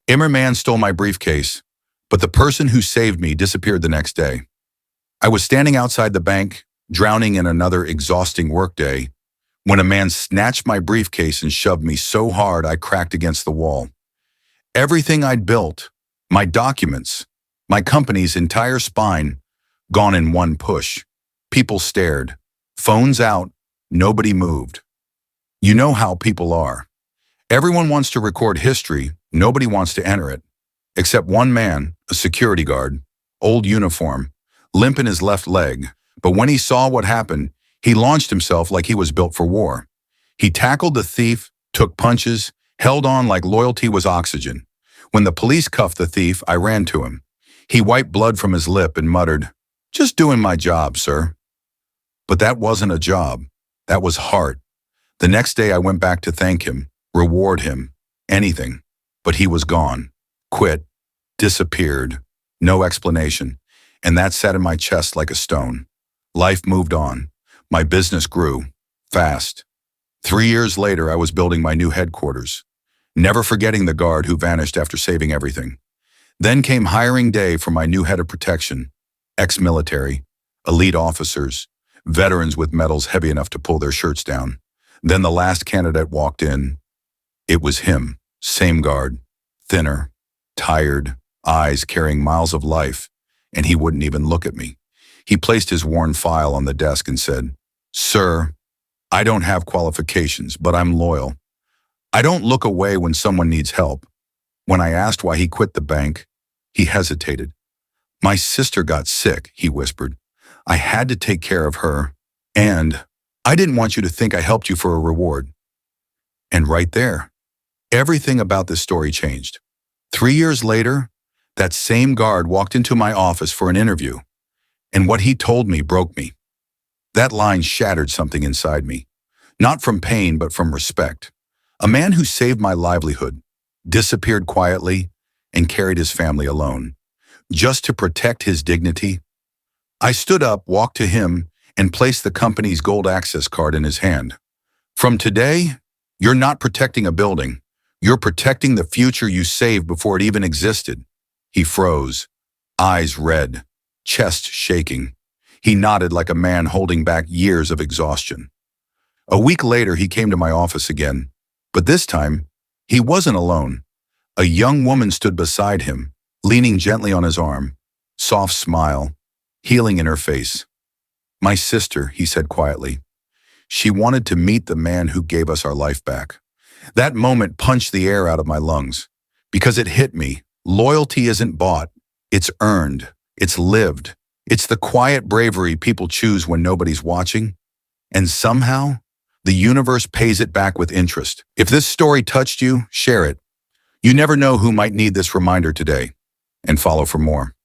Immerman stole my briefcase, but the person who saved me disappeared the next day. I was standing outside the bank, drowning in another exhausting workday, when a man snatched my briefcase and shoved me so hard I cracked against the wall. Everything I'd built, my documents, my company's entire spine, gone in one push. People stared. Phones out. Nobody moved. You know how people are. Everyone wants to record history. Nobody wants to enter it. Except one man, a security guard, old uniform, limp in his left leg. But when he saw what happened, he launched himself like he was built for war. He tackled the thief, took punches, held on like loyalty was oxygen. When the police cuffed the thief, I ran to him. He wiped blood from his lip and muttered, "Just doing my job, sir." But that wasn't a job. That was heart. The next day I went back to thank him, reward him, anything. But he was gone, quit, disappeared, no explanation. And that sat in my chest like a stone. Life moved on. My business grew, fast. 3 years later, I was building my new headquarters, never forgetting the guard who vanished after saving everything. Then came hiring day for my new head of protection, ex-military, elite officers, veterans with medals heavy enough to pull their shirts down. Then the last candidate walked in. It was him, same guard, thinner, tired, eyes carrying miles of life, and he wouldn't even look at me. He placed his worn file on the desk and said, "Sir, I don't have qualifications, but I'm loyal. I don't look away when someone needs help." When I asked why he quit the bank, he hesitated. "My sister got sick," he whispered. "I had to take care of her, and I didn't want you to think I helped you for a reward." And right there, everything about this story changed. 3 years later, that same guard walked into my office for an interview, and what he told me broke me. That line shattered something inside me, not from pain but from respect. A man who saved my livelihood, disappeared quietly, and carried his family alone, just to protect his dignity. I stood up, walked to him, and placed the company's gold access card in his hand. "From today, you're not protecting a building. You're protecting the future you saved before it even existed." He froze, eyes red, chest shaking. He nodded like a man holding back years of exhaustion. A week later, he came to my office again, but this time, he wasn't alone. A young woman stood beside him, leaning gently on his arm, soft smile, healing in her face. "My sister," he said quietly. "She wanted to meet the man who gave us our life back." That moment punched the air out of my lungs, because it hit me. Loyalty isn't bought, it's earned, it's lived. It's the quiet bravery people choose when nobody's watching. And somehow, the universe pays it back with interest. If this story touched you, share it. You never know who might need this reminder today. And follow for more.